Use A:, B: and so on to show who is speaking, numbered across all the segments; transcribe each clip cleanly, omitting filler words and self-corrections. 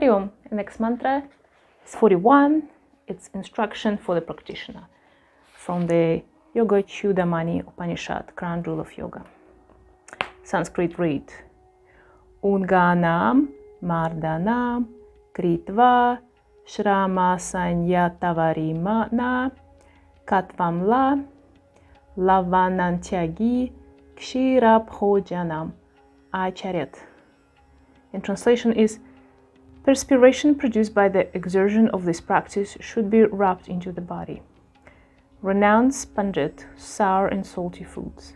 A: Hari Om. The next mantra is 41. It's instruction for the practitioner from the Yoga Chudamani Upanishad, Crown Rule of Yoga. Sanskrit read: Unganam mardanam kritva shrama sanyatavarimana katvam la lavanantyagi kshirabhojanam acharyat. In translation is: perspiration produced by the exertion of this practice should be rubbed into the body. Renounce pungent, sour and salty foods.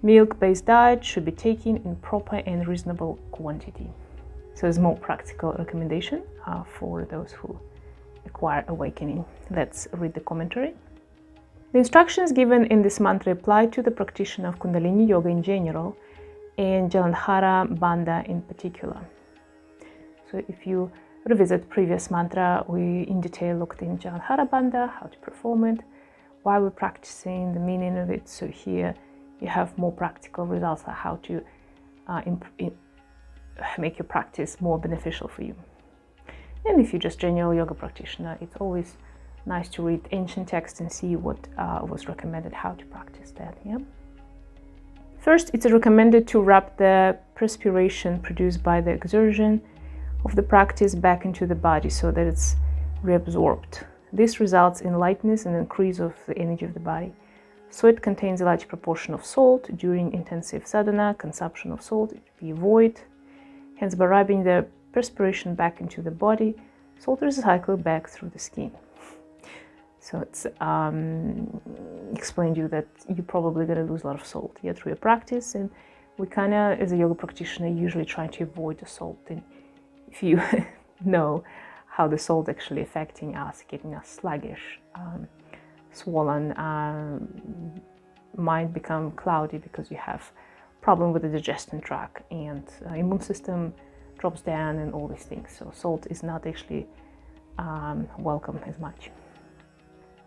A: Milk-based diet should be taken in proper and reasonable quantity. So it's more practical recommendation for those who acquire awakening. Let's read the commentary. The instructions given in this mantra apply to the practitioner of Kundalini Yoga in general and Jalandhara Bandha in particular. So if you revisit previous mantra, we in detail looked in Jalandhara Bandha, how to perform it, why we're practicing, the meaning of it. So here you have more practical results on how to make your practice more beneficial for you. And if you're just general yoga practitioner, it's always nice to read ancient texts and see what was recommended, how to practice that. Yeah. First, it's recommended to rub the perspiration produced by the exertion of the practice back into the body so that it's reabsorbed. This results in lightness and increase of the energy of the body. Sweat contains a large proportion of salt. During intensive sadhana, consumption of salt should be avoided. Hence, by rubbing the perspiration back into the body, salt is recycled back through the skin. So it's explained to you that you're probably going to lose a lot of salt through your practice, and we kind of, as a yoga practitioner, usually try to avoid the salt. And if you know how the salt actually affecting us, getting us sluggish, swollen, mind become cloudy because you have problem with the digestion tract, and immune system drops down and all these things. So salt is not actually welcome as much.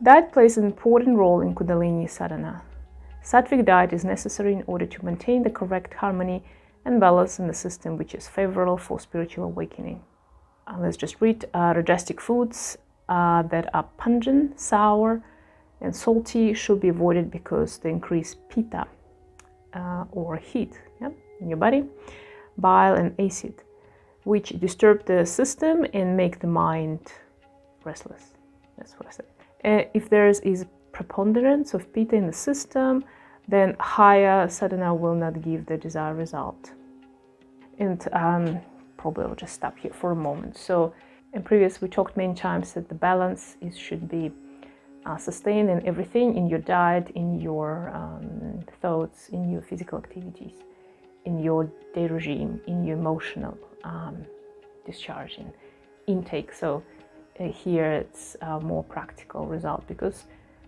A: Diet plays an important role in Kundalini sadhana. Sattvic diet is necessary in order to maintain the correct harmony and balance in the system, which is favorable for spiritual awakening. Let's just read: rajasic foods that are pungent, sour, and salty should be avoided because they increase pitta or heat in your body, bile and acid, which disturb the system and make the mind restless. That's what I said. If there is preponderance of pitta in the system, then higher sadhana will not give the desired result. And probably I'll just stop here for a moment. So in previous, we talked many times that the balance should be sustained in everything, in your diet, in your thoughts, in your physical activities, in your day regime, in your emotional discharge and intake. So here it's a more practical result because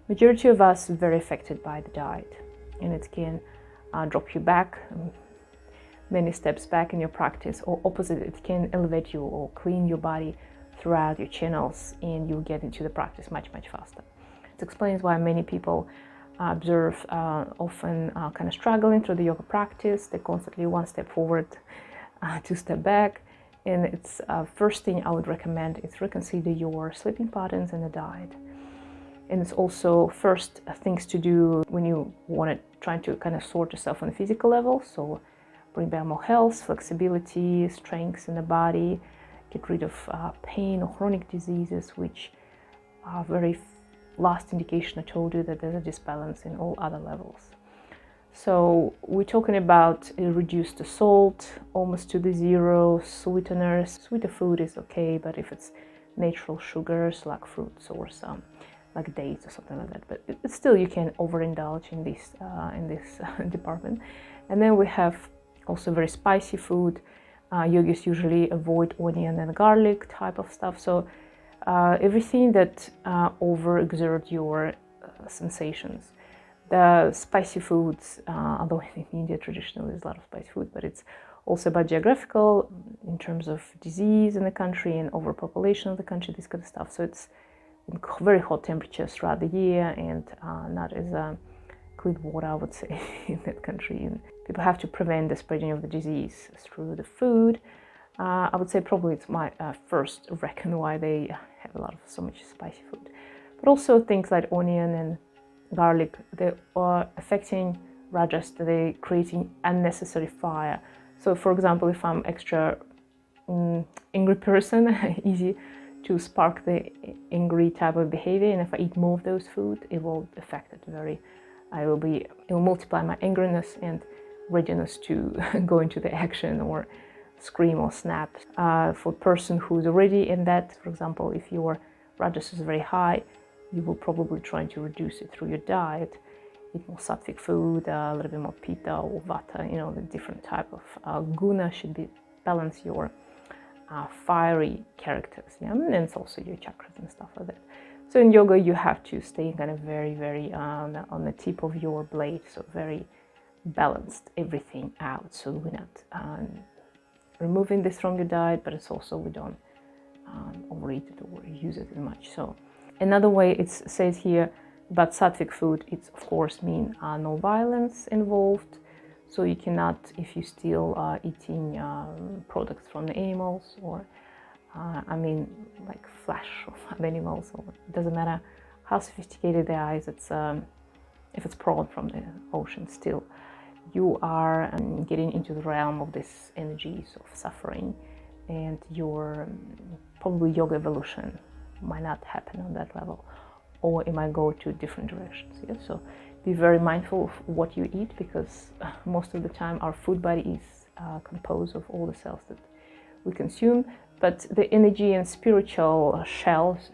A: majority of us are very affected by the diet, and it can drop you back many steps back in your practice, or opposite, it can elevate you or clean your body throughout your channels, and you'll get into the practice much faster. It explains why many people observe often kind of struggling through the yoga practice. They're constantly one step forward, two step back. And it's first thing I would recommend is reconsider your sleeping patterns and the diet. And it's also first things to do when you want to try to kind of sort yourself on a physical level. So bring back more health, flexibility, strength in the body, get rid of pain or chronic diseases, which are very last indication I told you that there's a disbalance in all other levels. So we're talking about reduce the salt almost to the zero, sweeteners. Sweeter food is okay, but if it's natural sugars like fruits or some like dates or something like that, but still you can overindulge in this department. And then we have also very spicy food. Yogis usually avoid onion and garlic type of stuff. So everything that overexert your sensations. The spicy foods, although in India traditionally there's a lot of spicy food, but it's also about geographical in terms of disease in the country and overpopulation of the country, this kind of stuff. So it's in very hot temperatures throughout the year, and not as clean water, I would say, in that country. And people have to prevent the spreading of the disease through the food. I would say probably it's my first reckon why they have a lot of so much spicy food. But also things like onion and garlic, they are affecting rajas, they're creating unnecessary fire. So for example, if I'm extra angry person, easy to spark the angry type of behavior, and if I eat more of those food, it will affect it very, it will multiply my angriness and readiness to go into the action or scream or snap. For a person who's already in that, for example, if your rajas is very high, you will probably try to reduce it through your diet. Eat more Sattvic food, a little bit more Pitta or Vata, you know, the different type of guna should be balance your fiery characters, yeah? And it's also your chakras and stuff like that. So in yoga, you have to stay kind of very, very on the tip of your blade, so very balanced everything out. So we're not removing this from your diet, but it's also we don't overeat it or use it too much. So another way it says here about Sattvic food, it's of course mean no violence involved. So you cannot, if you still are eating products from the animals, or I mean like flesh of animals, or it doesn't matter how sophisticated they are. If it's prawn from the ocean, still you are getting into the realm of this energies of suffering, and your probably yoga evolution might not happen on that level, or it might go to different directions. Yeah? So be very mindful of what you eat, because most of the time our food body is composed of all the cells that we consume, but the energy and spiritual shells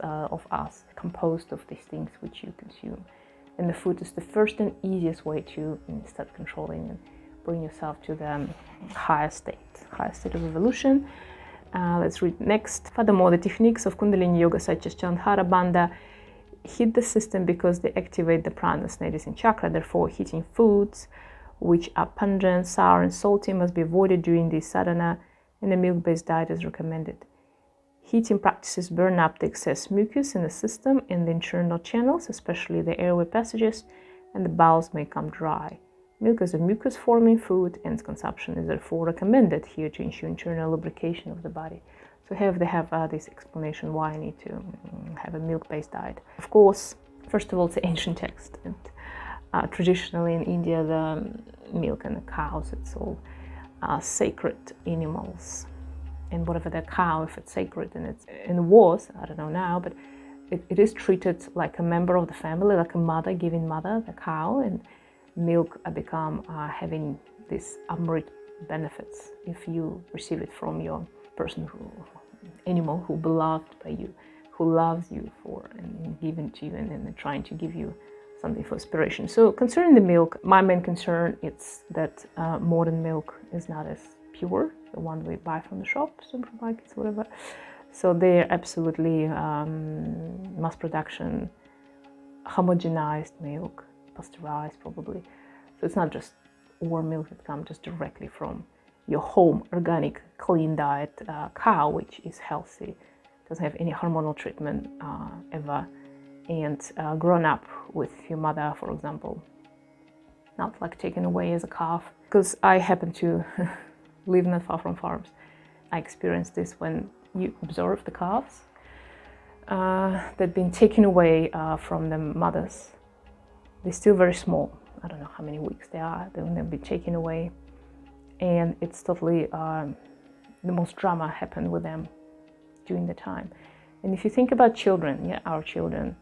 A: of us composed of these things which you consume. And the food is the first and easiest way to start controlling and bring yourself to the higher state of evolution. Let's read next. Furthermore, the techniques of Kundalini Yoga, such as Chandhara Bandha, hit the system because they activate the pranas, nadis, and chakra. Therefore, heating foods which are pungent, sour, and salty must be avoided during this sadhana, and a milk-based diet is recommended. Heating practices burn up the excess mucus in the system and the internal channels, especially the airway passages, and the bowels may come dry. Milk is a mucus-forming food, and its consumption is therefore recommended here to ensure internal lubrication of the body. So here they have this explanation why I need to have a milk-based diet. Of course, first of all, it's an ancient text, and traditionally in India, the milk and the cows, it's all sacred animals. And whatever the cow, if it's sacred, and it was, I don't know now, but it is treated like a member of the family, like a mother giving mother the cow, and milk become having these amrit benefits if you receive it from your person animal who beloved by you, who loves you for and given to you, and trying to give you something for aspiration. So concerning the milk, my main concern is that modern milk is not as pure, the one we buy from the shops, supermarkets, whatever. So they're absolutely mass production, homogenized milk, pasteurized probably. So it's not just warm milk that comes just directly from your home organic clean diet cow, which is healthy, doesn't have any hormonal treatment ever, and grown up with your mother, for example, not like taken away as a calf. Because I happen to live not far from farms. I experienced this when you observe the calves that been taken away from the mothers. They're still very small. I don't know how many weeks they are when they'll be taken away, and it's totally the most drama happened with them during the time. And if you think about children, yeah, our children,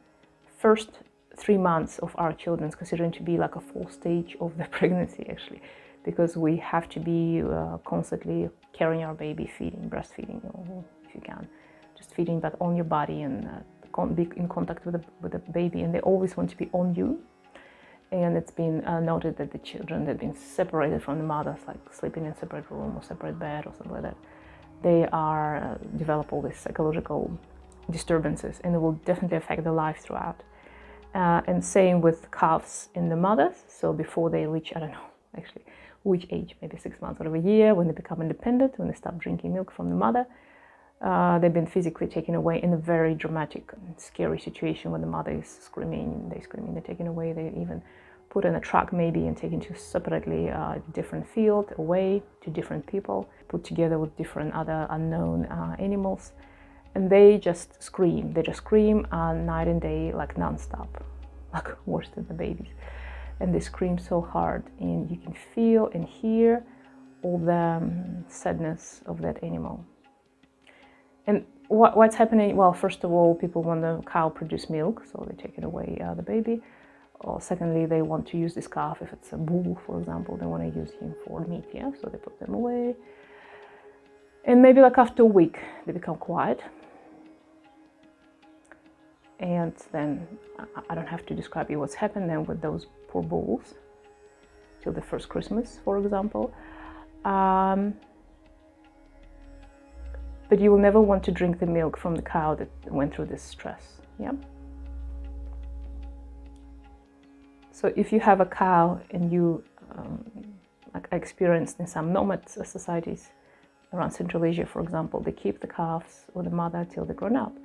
A: first 3 months of our children is considered to be like a full stage of the pregnancy, actually, because we have to be constantly carrying our baby, feeding, breastfeeding, if you can, just feeding, but on your body, and be in contact with the baby, and they always want to be on you. And it's been noted that the children that have been separated from the mothers, like sleeping in a separate room or separate bed or something like that, they are develop all these psychological disturbances, and it will definitely affect their life throughout. And same with calves in the mothers. So before they reach, I don't know, actually, which age, maybe 6 months or a year, when they become independent, when they stop drinking milk from the mother, they've been physically taken away in a very dramatic and scary situation when the mother is screaming, they're taken away, they even put in a truck maybe and taken to separately different field, away to different people, put together with different other unknown animals, and they just scream. They just scream night and day, like non-stop, like worse than the babies. And they scream so hard, and you can feel and hear all the sadness of that animal. And what's happening? Well, first of all, people want the cow produce milk, so they take it away the baby. Or secondly, they want to use this calf. If it's a bull, for example, they want to use him for meat, yeah? So they put them away. And maybe like after a week, they become quiet. And then I don't have to describe you what's happened then with those poor bulls till the first Christmas, for example. But you will never want to drink the milk from the cow that went through this stress, yeah? So if you have a cow and you, like I experienced in some nomad societies around Central Asia, for example, they keep the calves or the mother till they're grown up.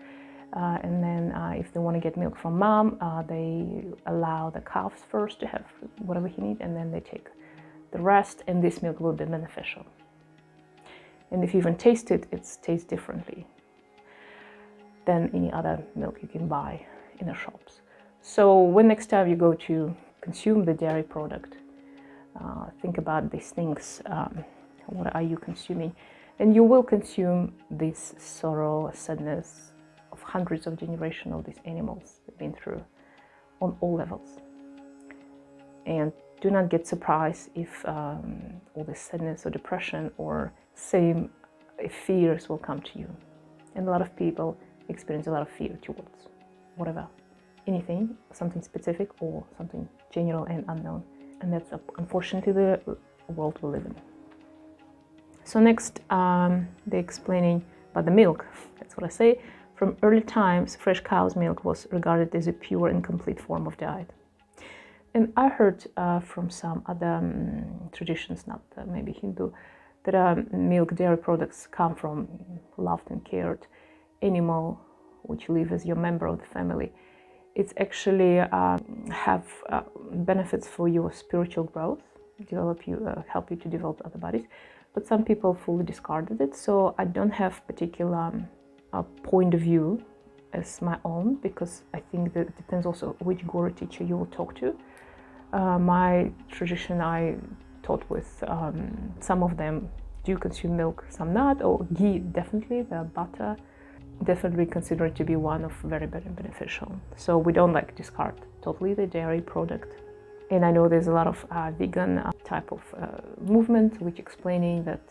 A: And then if they want to get milk from mom, they allow the calves first to have whatever he needs, and then they take the rest, and this milk will be beneficial. And if you even taste it, it tastes differently than any other milk you can buy in the shops. So when next time you go to consume the dairy product, think about these things. What are you consuming? And you will consume this sorrow, sadness of hundreds of generations of these animals that have been through on all levels. And do not get surprised if all this sadness or depression or same fears will come to you. And a lot of people experience a lot of fear towards whatever, anything, something specific or something general and unknown. And that's unfortunately the world we live in. So next, they're explaining about the milk. That's what I say. From early times, fresh cow's milk was regarded as a pure and complete form of diet. And I heard from some other traditions, not maybe Hindu, that milk dairy products come from loved and cared animal, which live as your member of the family. It's actually have benefits for your spiritual growth, help you to develop other bodies. But some people fully discarded it, so I don't have particular point of view as my own, because I think that it depends also which guru teacher you will talk to. My tradition I taught with, some of them do consume milk, some not, or ghee definitely, the butter, definitely consider it to be one of very beneficial. So we don't like discard totally the dairy product. And I know there's a lot of vegan type of movement which explaining that,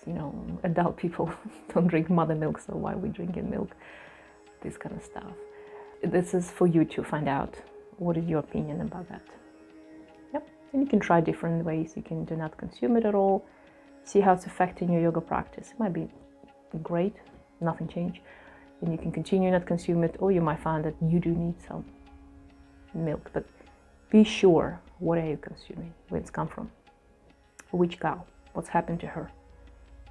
A: adult people don't drink mother milk, so why are we drinking milk? This kind of stuff. This is for you to find out what is your opinion about that. Yep. And you can try different ways. You can do not consume it at all. See how it's affecting your yoga practice. It might be great, nothing changed. And you can continue not consume it, or you might find that you do need some milk. But be sure, what are you consuming? Where it's come from? Which cow? What's happened to her?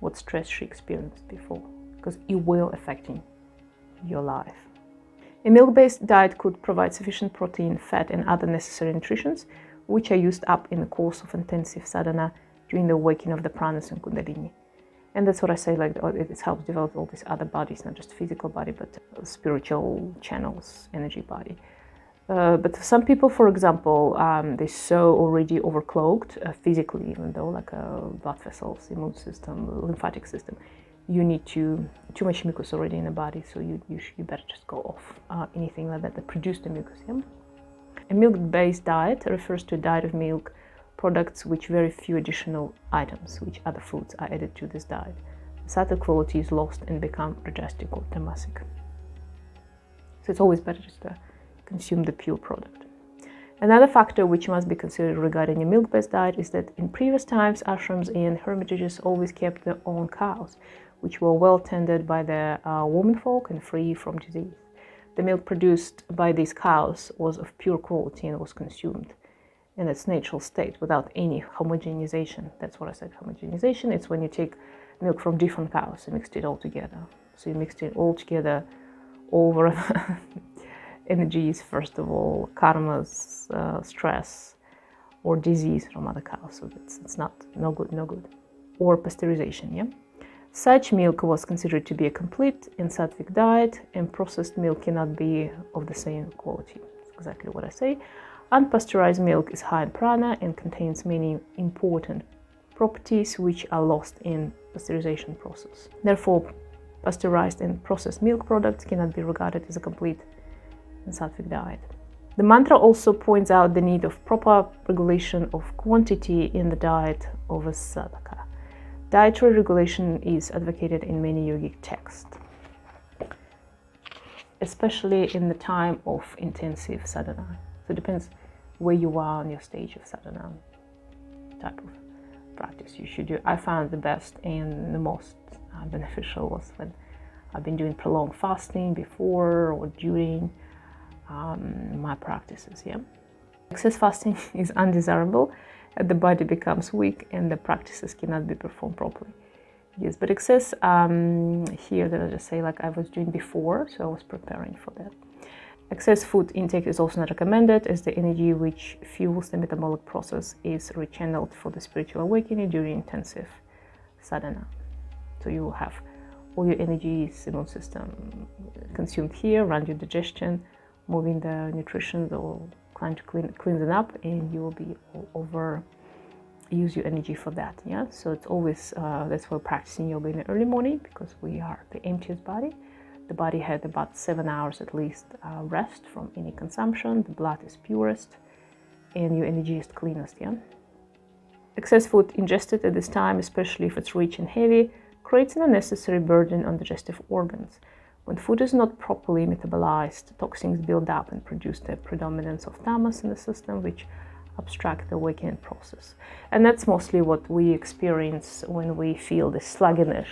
A: What stress she experienced before? Because it will affecting your life. A milk-based diet could provide sufficient protein, fat, and other necessary nutrients, which are used up in the course of intensive sadhana during the waking of the pranas and Kundalini. And that's what I say, like it helps develop all these other bodies, not just physical body, but spiritual channels, energy body. But some people, for example, they're so already overcloaked physically, even though like blood vessels, immune system, lymphatic system, you need too much mucus already in the body, so you better just go off anything like that produce the mucus. Yeah? A milk-based diet refers to a diet of milk products with very few additional items, which other foods are added to this diet. The Sattvic quality is lost and become rajasic or tamasic. So it's always better just to consume the pure product. Another factor which must be considered regarding a milk-based diet is that in previous times, ashrams and hermitages always kept their own cows, which were well tended by the womenfolk and free from disease. The milk produced by these cows was of pure quality and was consumed in its natural state without any homogenization. That's what I said, homogenization. It's when you take milk from different cows and mixed it all together. So you mixed it all together over energies, first of all, karmas, stress, or disease from other cows. So it's no good. Or pasteurization, yeah? Such milk was considered to be a complete in Sattvic diet, and processed milk cannot be of the same quality. That's exactly what I say. Unpasteurized milk is high in prana and contains many important properties which are lost in pasteurization process. Therefore, pasteurized and processed milk products cannot be regarded as a complete in Sattvic diet. The mantra also points out the need of proper regulation of quantity in the diet of a sadhaka. Dietary regulation is advocated in many yogic texts, especially in the time of intensive sadhana. So it depends where you are on your stage of sadhana, type of practice you should do. I found the best and the most beneficial was when I've been doing prolonged fasting before or during my practices, yeah. Excess fasting is undesirable, the body becomes weak and the practices cannot be performed properly. Yes, but excess here, that I just say, like I was doing before, so I was preparing for that. Excess food intake is also not recommended, as the energy which fuels the metabolic process is rechanneled for the spiritual awakening during intensive sadhana. So you will have all your energies, immune system consumed here, run your digestion, moving the nutrition or trying to clean it up, and you will be use your energy for that. Yeah, so it's always that's why practicing yoga in the early morning, because we are the emptiest body. The body had about 7 hours at least rest from any consumption. The blood is purest, and your energy is cleanest. Yeah. Excess food ingested at this time, especially if it's rich and heavy, creates an unnecessary burden on digestive organs. When food is not properly metabolized, toxins build up and produce the predominance of tamas in the system, which obstruct the awakening process. And that's mostly what we experience when we feel the sluggishness,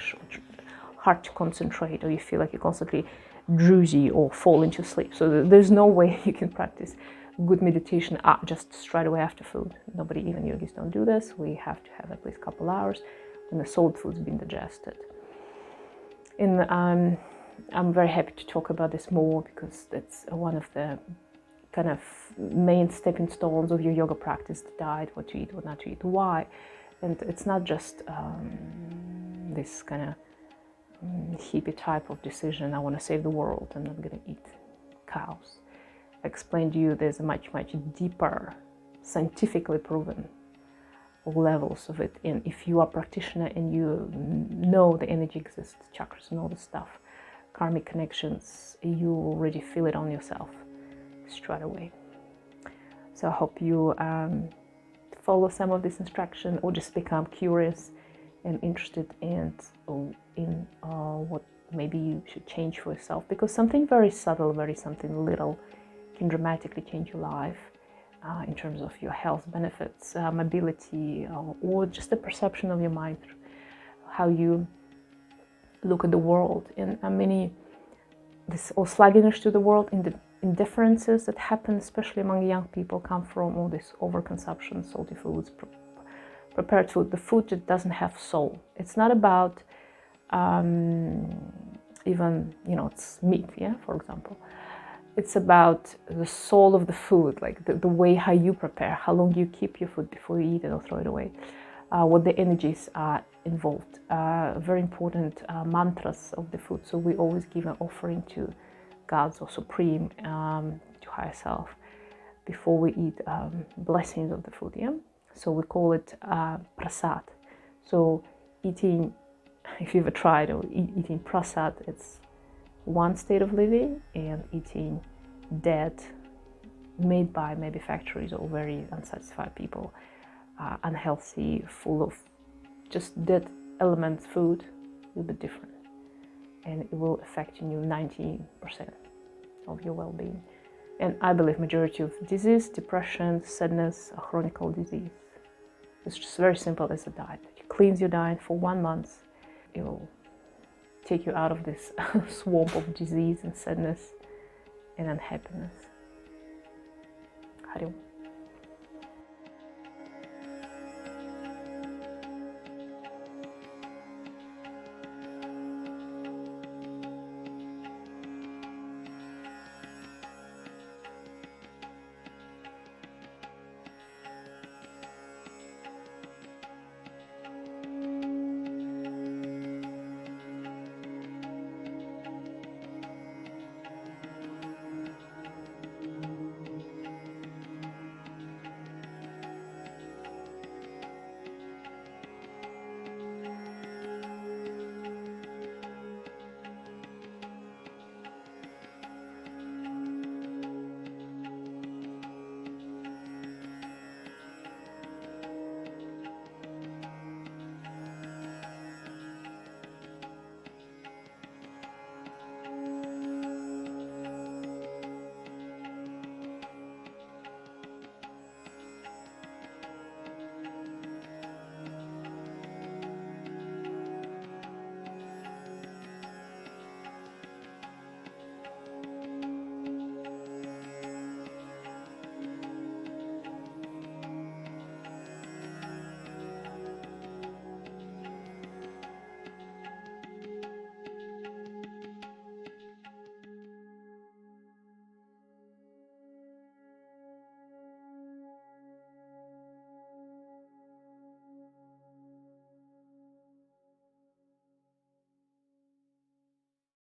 A: hard to concentrate, or you feel like you're constantly drowsy or fall into sleep. So there's no way you can practice good meditation just straight away after food. Nobody, even yogis, don't do this. We have to have at least a couple hours when the solid food's been digested. I'm very happy to talk about this more, because that's one of the kind of main stepping stones of your yoga practice, the diet, what to eat, what not to eat, why. And it's not just this kind of hippie type of decision, I want to save the world, I'm not going to eat cows. I explained to you there's a much deeper, scientifically proven levels of it. And if you are a practitioner and you know the energy exists, chakras and all this stuff, karmic connections, you already feel it on yourself straight away. So I hope you follow some of this instruction, or just become curious and interested in what maybe you should change for yourself, because something very subtle, something little can dramatically change your life in terms of your health benefits, mobility, or just the perception of your mind, how you look at the world. And this or sluggishness to the world, in the indifferences that happen, especially among young people, come from all this overconsumption, salty foods, prepared food, the food that doesn't have soul. It's not about even, it's meat, yeah, for example. It's about the soul of the food, like the way how you prepare, how long you keep your food before you eat it or throw it away, what the energies are involved. Very important mantras of the food. So we always give an offering to gods or supreme, to higher self, before we eat, blessings of the food. Yeah. So we call it prasad. So eating, if you've ever tried or eating prasad, it's one state of living, and eating dead, made by maybe factories or very unsatisfied people, unhealthy, full of just dead elements, food, will be different, and it will affect you 90% of your well-being. And I believe majority of disease, depression, sadness, a chronic disease. It's just very simple as a diet. You cleanse your diet for 1 month, it will take you out of this swamp of disease and sadness and unhappiness. Hari Om.